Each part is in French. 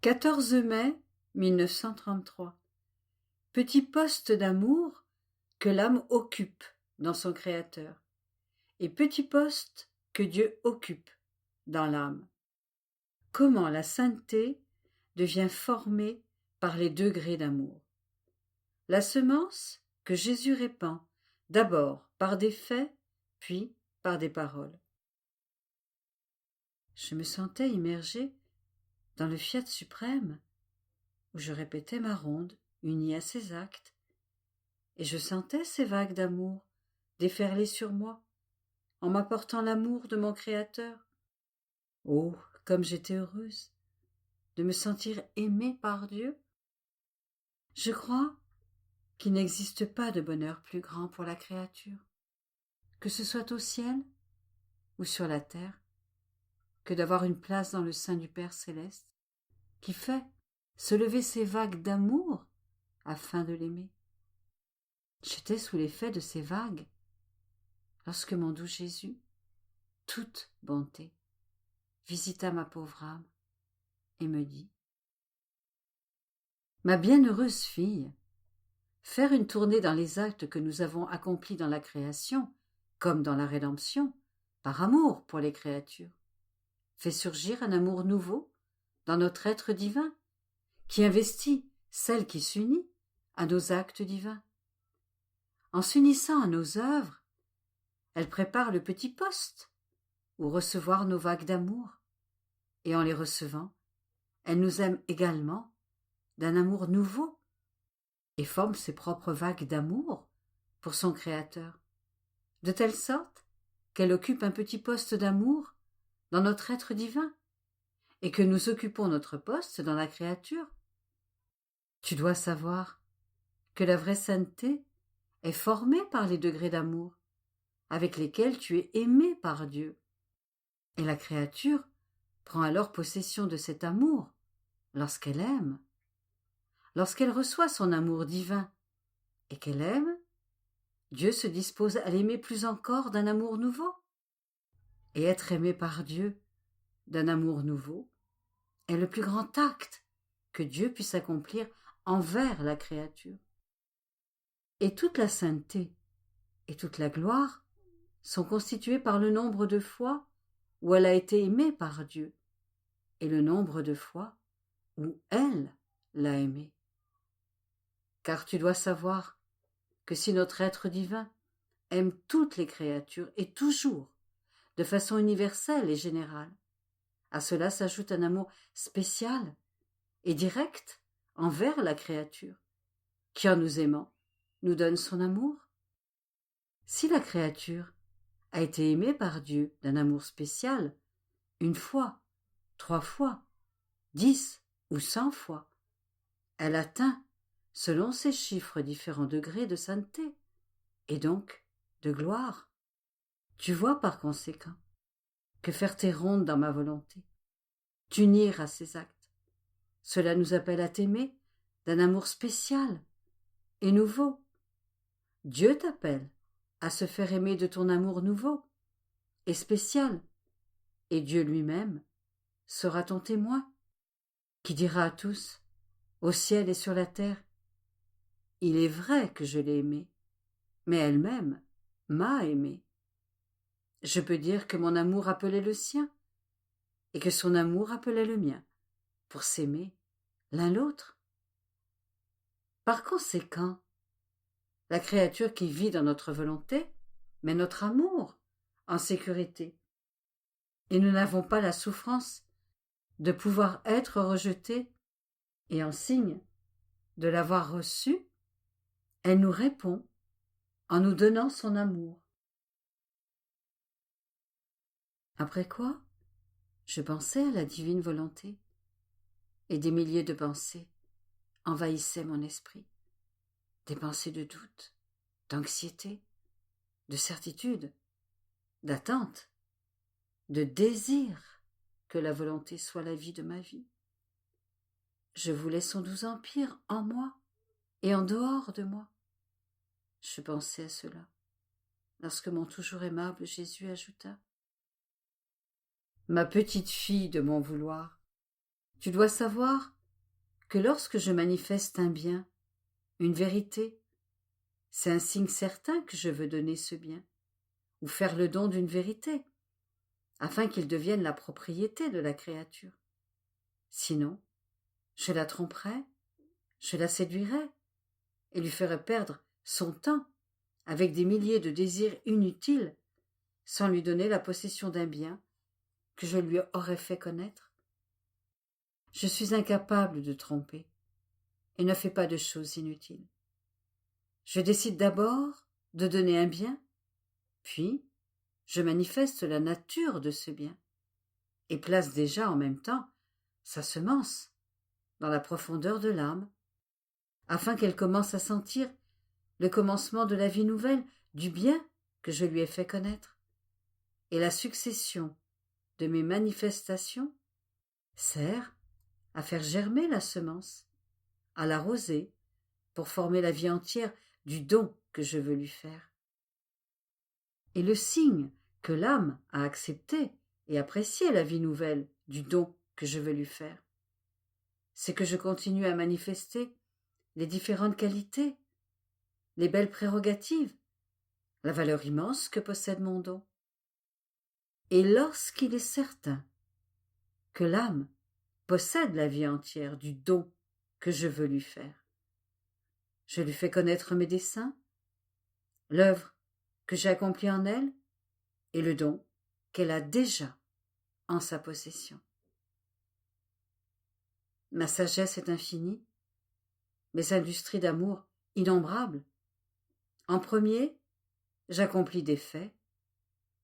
14 mai 1933. Petit poste d'amour que l'âme occupe dans son Créateur, et petit poste que Dieu occupe dans l'âme. Comment la sainteté devient formée par les degrés d'amour. La semence que Jésus répand, d'abord par des faits, puis par des paroles. Je me sentais immergée dans le fiat suprême, où je répétais ma ronde, unie à ses actes, et je sentais ces vagues d'amour déferler sur moi, en m'apportant l'amour de mon Créateur. Oh, comme j'étais heureuse de me sentir aimée par Dieu. Je crois qu'il n'existe pas de bonheur plus grand pour la créature, que ce soit au ciel ou sur la terre, que d'avoir une place dans le sein du Père céleste, qui fait se lever ces vagues d'amour afin de l'aimer. J'étais sous l'effet de ces vagues lorsque mon doux Jésus, toute bonté, visita ma pauvre âme et me dit : « Ma bienheureuse fille, faire une tournée dans les actes que nous avons accomplis dans la création, comme dans la rédemption, par amour pour les créatures, fait surgir un amour nouveau dans notre être divin, qui investit celle qui s'unit à nos actes divins. En s'unissant à nos œuvres, elle prépare le petit poste où recevoir nos vagues d'amour, et en les recevant, elle nous aime également d'un amour nouveau et forme ses propres vagues d'amour pour son Créateur, de telle sorte qu'elle occupe un petit poste d'amour dans notre être divin et que nous occupons notre poste dans la créature. Tu dois savoir que la vraie sainteté est formée par les degrés d'amour avec lesquels tu es aimé par Dieu. Et la créature prend alors possession de cet amour lorsqu'elle aime. Lorsqu'elle reçoit son amour divin et qu'elle aime, Dieu se dispose à l'aimer plus encore d'un amour nouveau. Et être aimé par Dieu d'un amour nouveau est le plus grand acte que Dieu puisse accomplir envers la créature. Et toute la sainteté et toute la gloire sont constituées par le nombre de fois où elle a été aimée par Dieu et le nombre de fois où elle l'a aimée. Car tu dois savoir que si notre être divin aime toutes les créatures et toujours, de façon universelle et générale, à cela s'ajoute un amour spécial et direct envers la créature, qui en nous aimant, nous donne son amour. Si la créature a été aimée par Dieu d'un amour spécial, une fois, 3 fois, 10 ou 100 fois, elle atteint, selon ses chiffres, différents degrés de sainteté, et donc de gloire. Tu vois par conséquent que faire tes rondes dans ma volonté, t'unir à ses actes, cela nous appelle à t'aimer d'un amour spécial et nouveau. Dieu t'appelle à se faire aimer de ton amour nouveau et spécial, et Dieu lui-même sera ton témoin, qui dira à tous, au ciel et sur la terre, il est vrai que je l'ai aimée, mais elle-même m'a aimé. Je peux dire que mon amour appelait le sien, et que son amour appelait le mien, pour s'aimer l'un l'autre. Par conséquent, la créature qui vit dans notre volonté met notre amour en sécurité, et nous n'avons pas la souffrance de pouvoir être rejetés, et en signe de l'avoir reçu, elle nous répond en nous donnant son amour. Après quoi, je pensais à la divine volonté, et des milliers de pensées envahissaient mon esprit, des pensées de doute, d'anxiété, de certitude, d'attente, de désir que la volonté soit la vie de ma vie. Je voulais son doux empire en moi et en dehors de moi. Je pensais à cela lorsque mon toujours aimable Jésus ajouta : « Ma petite fille de mon vouloir, tu dois savoir que lorsque je manifeste un bien, une vérité, c'est un signe certain que je veux donner ce bien, ou faire le don d'une vérité, afin qu'il devienne la propriété de la créature. Sinon, je la tromperais, je la séduirais, et lui ferais perdre son temps avec des milliers de désirs inutiles, sans lui donner la possession d'un bien que je lui aurais fait connaître. Je suis incapable de tromper, et ne fais pas de choses inutiles. Je décide d'abord de donner un bien, puis je manifeste la nature de ce bien, et place déjà en même temps sa semence dans la profondeur de l'âme, afin qu'elle commence à sentir le commencement de la vie nouvelle du bien que je lui ai fait connaître. Et la succession de mes manifestations sert à faire germer la semence, à l'arroser, pour former la vie entière du don que je veux lui faire. Et le signe que l'âme a accepté et apprécié la vie nouvelle du don que je veux lui faire, c'est que je continue à manifester les différentes qualités, les belles prérogatives, la valeur immense que possède mon don. Et lorsqu'il est certain que l'âme possède la vie entière du don que je veux lui faire, je lui fais connaître mes desseins, l'œuvre que j'ai accomplie en elle et le don qu'elle a déjà en sa possession. Ma sagesse est infinie, mes industries d'amour innombrables. En premier, j'accomplis des faits,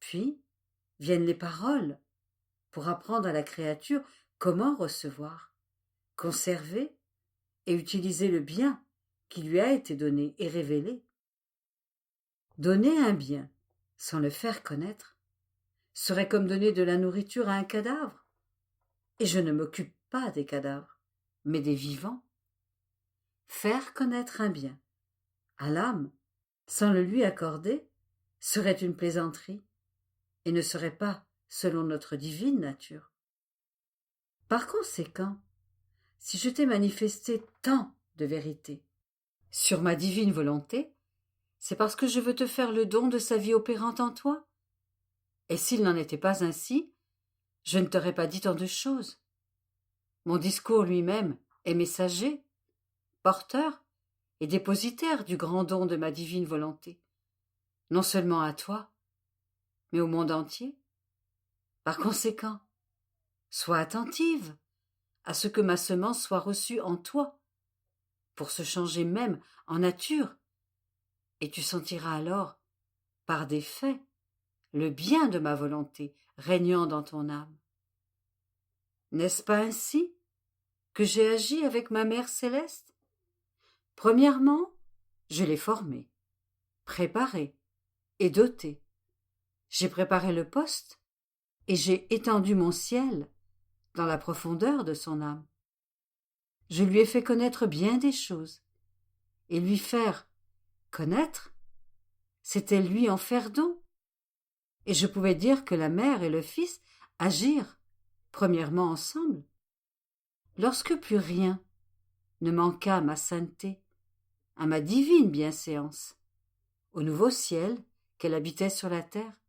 puis viennent les paroles pour apprendre à la créature comment recevoir, conserver et utiliser le bien qui lui a été donné et révélé. Donner un bien sans le faire connaître serait comme donner de la nourriture à un cadavre, et je ne m'occupe pas des cadavres, mais des vivants. Faire connaître un bien à l'âme sans le lui accorder serait une plaisanterie et ne serait pas selon notre divine nature. Par conséquent, si je t'ai manifesté tant de vérité sur ma divine volonté, c'est parce que je veux te faire le don de sa vie opérante en toi. Et s'il n'en était pas ainsi, je ne t'aurais pas dit tant de choses. Mon discours lui-même est messager, porteur et dépositaire du grand don de ma divine volonté, non seulement à toi, mais au monde entier. Par conséquent, sois attentive à ce que ma semence soit reçue en toi, pour se changer même en nature, et tu sentiras alors, par des faits, le bien de ma volonté régnant dans ton âme. N'est-ce pas ainsi que j'ai agi avec ma mère céleste? Premièrement, je l'ai formée, préparée et dotée. J'ai préparé le poste et j'ai étendu mon ciel dans la profondeur de son âme. Je lui ai fait connaître bien des choses, et lui faire connaître, c'était lui en faire don. Et je pouvais dire que la mère et le fils agirent, premièrement ensemble. Lorsque plus rien ne manqua à ma sainteté, à ma divine bienséance, au nouveau ciel qu'elle habitait sur la terre,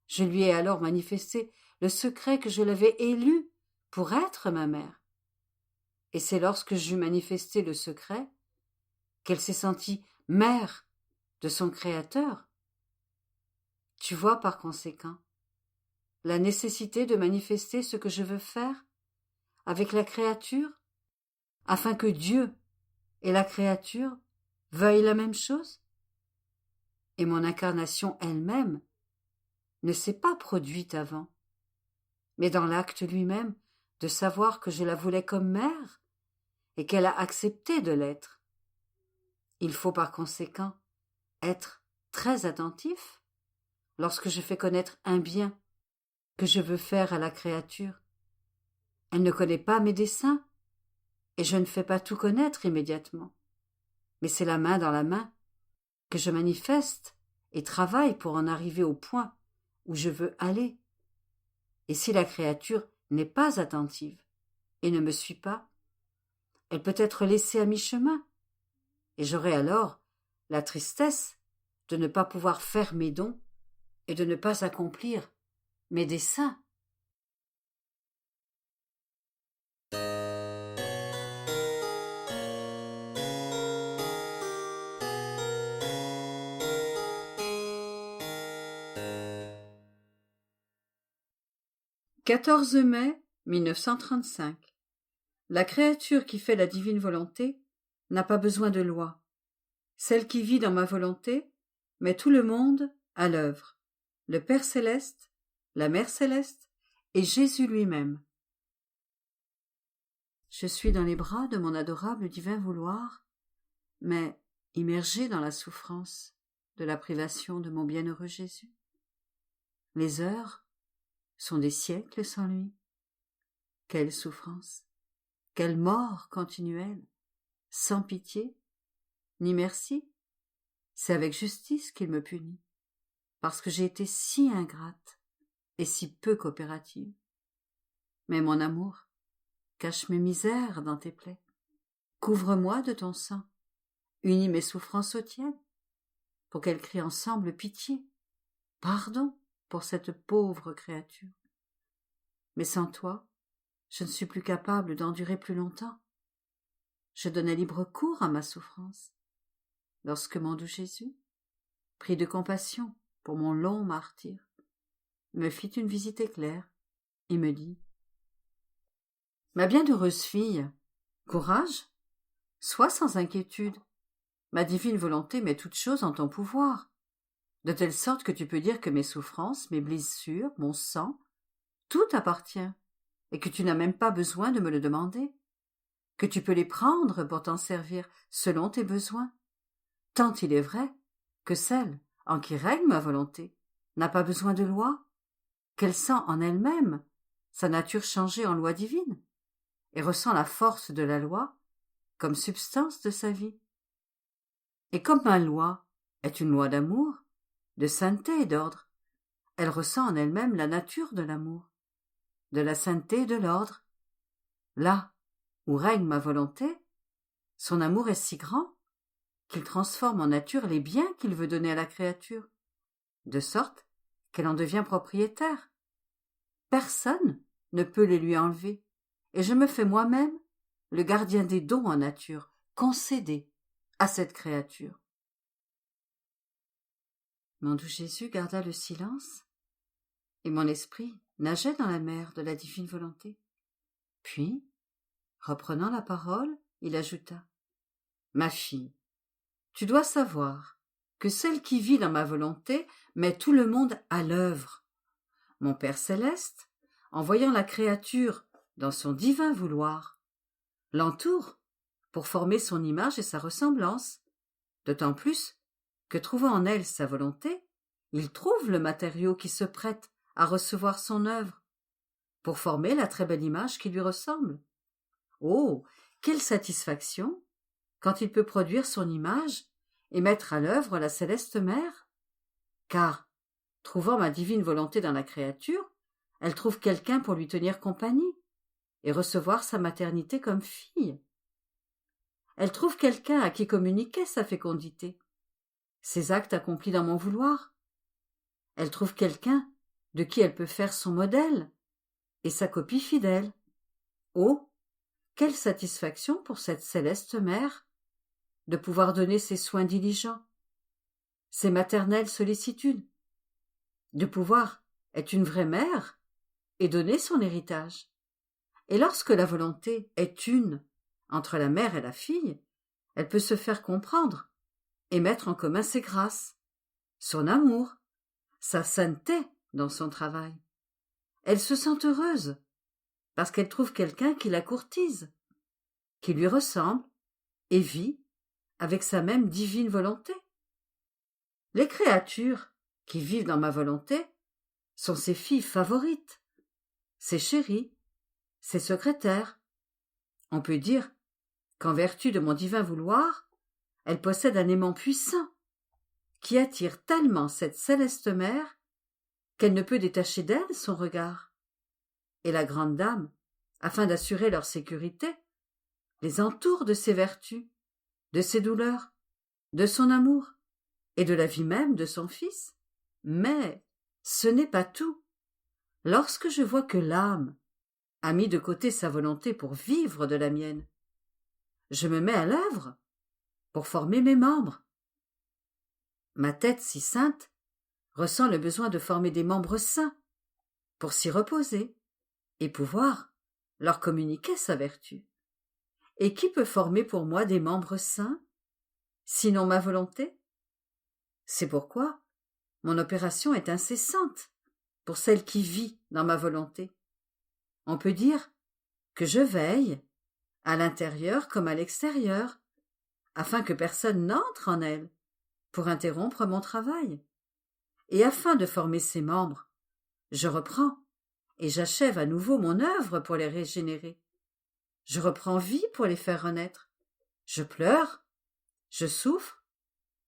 je lui ai alors manifesté le secret que je l'avais élu pour être ma mère. Et c'est lorsque j'eus manifesté le secret qu'elle s'est sentie mère de son Créateur. Tu vois par conséquent la nécessité de manifester ce que je veux faire avec la créature, afin que Dieu et la créature veuillent la même chose? Et mon incarnation elle-même ne s'est pas produite avant, mais dans l'acte lui-même de savoir que je la voulais comme mère et qu'elle a accepté de l'être. Il faut par conséquent être très attentif lorsque je fais connaître un bien que je veux faire à la créature. Elle ne connaît pas mes desseins, et je ne fais pas tout connaître immédiatement. Mais c'est la main dans la main que je manifeste et travaille pour en arriver au point où je veux aller. Et si la créature n'est pas attentive et ne me suit pas, elle peut être laissée à mi-chemin, et j'aurai alors la tristesse de ne pas pouvoir faire mes dons et de ne pas accomplir mes desseins. « 14 mai 1935. La créature qui fait la divine volonté n'a pas besoin de loi. Celle qui vit dans ma volonté met tout le monde à l'œuvre, le Père céleste, la Mère céleste et Jésus lui-même. Je suis dans les bras de mon adorable divin vouloir, mais immergé dans la souffrance de la privation de mon bienheureux Jésus. Les heures sont des siècles sans lui. Quelle souffrance, quelle mort continuelle, sans pitié, ni merci. C'est avec justice qu'il me punit, parce que j'ai été si ingrate et si peu coopérative. Mais mon amour, cache mes misères dans tes plaies. Couvre-moi de ton sang, unis mes souffrances aux tiennes, pour qu'elles crient ensemble pitié, pardon pour cette pauvre créature. Mais sans toi, je ne suis plus capable d'endurer plus longtemps. Je donnais libre cours à ma souffrance, lorsque mon doux Jésus, pris de compassion pour mon long martyre, me fit une visite éclair et me dit : « Ma bienheureuse fille, courage, sois sans inquiétude. Ma divine volonté met toutes choses en ton pouvoir, de telle sorte que tu peux dire que mes souffrances, mes blessures, mon sang, tout t'appartient, et que tu n'as même pas besoin de me le demander, que tu peux les prendre pour t'en servir selon tes besoins, tant il est vrai que celle en qui règne ma volonté n'a pas besoin de loi, qu'elle sent en elle-même sa nature changée en loi divine, et ressent la force de la loi comme substance de sa vie. Et comme ma loi est une loi d'amour, de sainteté et d'ordre, elle ressent en elle-même la nature de l'amour, de la sainteté et de l'ordre. Là où règne ma volonté, son amour est si grand qu'il transforme en nature les biens qu'il veut donner à la créature, de sorte qu'elle en devient propriétaire. Personne ne peut les lui enlever, et je me fais moi-même le gardien des dons en nature concédés à cette créature. » Mon doux Jésus garda le silence, et mon esprit nageait dans la mer de la divine volonté. Puis, reprenant la parole, il ajouta : « Ma fille, tu dois savoir que celle qui vit dans ma volonté met tout le monde à l'œuvre. Mon Père céleste, en voyant la créature dans son divin vouloir, l'entoure pour former son image et sa ressemblance, d'autant plus que, trouvant en elle sa volonté, il trouve le matériau qui se prête à recevoir son œuvre, pour former la très belle image qui lui ressemble. Oh, quelle satisfaction quand il peut produire son image et mettre à l'œuvre la céleste mère! Car, trouvant ma divine volonté dans la créature, elle trouve quelqu'un pour lui tenir compagnie et recevoir sa maternité comme fille. Elle trouve quelqu'un à qui communiquer sa fécondité, ses actes accomplis dans mon vouloir. Elle trouve quelqu'un de qui elle peut faire son modèle et sa copie fidèle. Oh, quelle satisfaction pour cette céleste mère de pouvoir donner ses soins diligents, ses maternelles sollicitudes, de pouvoir être une vraie mère et donner son héritage. Et lorsque la volonté est une entre la mère et la fille, elle peut se faire comprendre et mettre en commun ses grâces, son amour, sa sainteté dans son travail. Elle se sent heureuse parce qu'elle trouve quelqu'un qui la courtise, qui lui ressemble et vit avec sa même divine volonté. Les créatures qui vivent dans ma volonté sont ses filles favorites, ses chéries, ses secrétaires. On peut dire qu'en vertu de mon divin vouloir, elle possède un aimant puissant qui attire tellement cette céleste mère qu'elle ne peut détacher d'elle son regard. Et la grande dame, afin d'assurer leur sécurité, les entoure de ses vertus, de ses douleurs, de son amour et de la vie même de son Fils. Mais ce n'est pas tout. Lorsque je vois que l'âme a mis de côté sa volonté pour vivre de la mienne, je me mets à l'œuvre pour former mes membres. Ma tête si sainte ressent le besoin de former des membres saints pour s'y reposer et pouvoir leur communiquer sa vertu. Et qui peut former pour moi des membres saints, sinon ma volonté? C'est pourquoi mon opération est incessante pour celle qui vit dans ma volonté. On peut dire que je veille, à l'intérieur comme à l'extérieur, afin que personne n'entre en elle pour interrompre mon travail. Et afin de former ses membres, je reprends et j'achève à nouveau mon œuvre pour les régénérer. Je reprends vie pour les faire renaître. Je pleure, je souffre,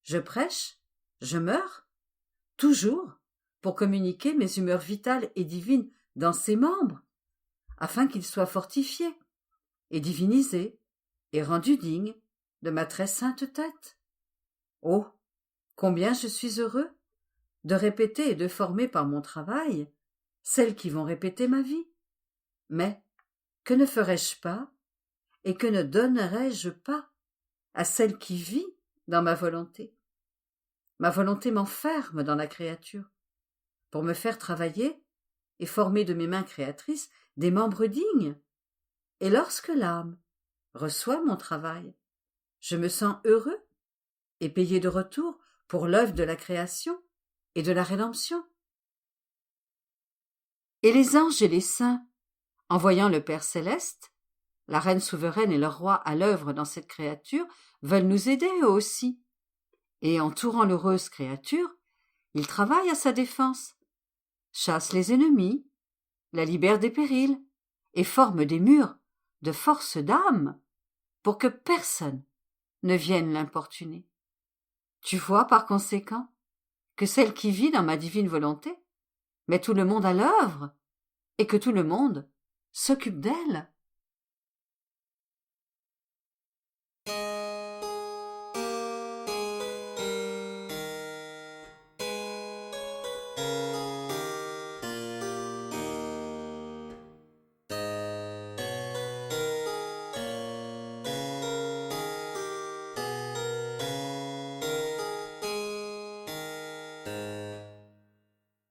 je prêche, je meurs, toujours pour communiquer mes humeurs vitales et divines dans ses membres, afin qu'ils soient fortifiés et divinisés et rendus dignes de ma très sainte tête. Oh, combien je suis heureux de répéter et de former par mon travail celles qui vont répéter ma vie. Mais que ne ferais-je pas et que ne donnerais-je pas à celle qui vit dans ma volonté? Ma volonté m'enferme dans la créature pour me faire travailler et former de mes mains créatrices des membres dignes. Et lorsque l'âme reçoit mon travail, je me sens heureux et payé de retour pour l'œuvre de la création et de la rédemption. Et les anges et les saints, en voyant le Père céleste, la Reine souveraine et le Roi à l'œuvre dans cette créature, veulent nous aider eux aussi. Et entourant l'heureuse créature, ils travaillent à sa défense, chassent les ennemis, la libèrent des périls, et forment des murs de force d'âme pour que personne ne vienne l'importuner. Tu vois par conséquent que celle qui vit dans ma divine volonté met tout le monde à l'œuvre et que tout le monde s'occupe d'elle.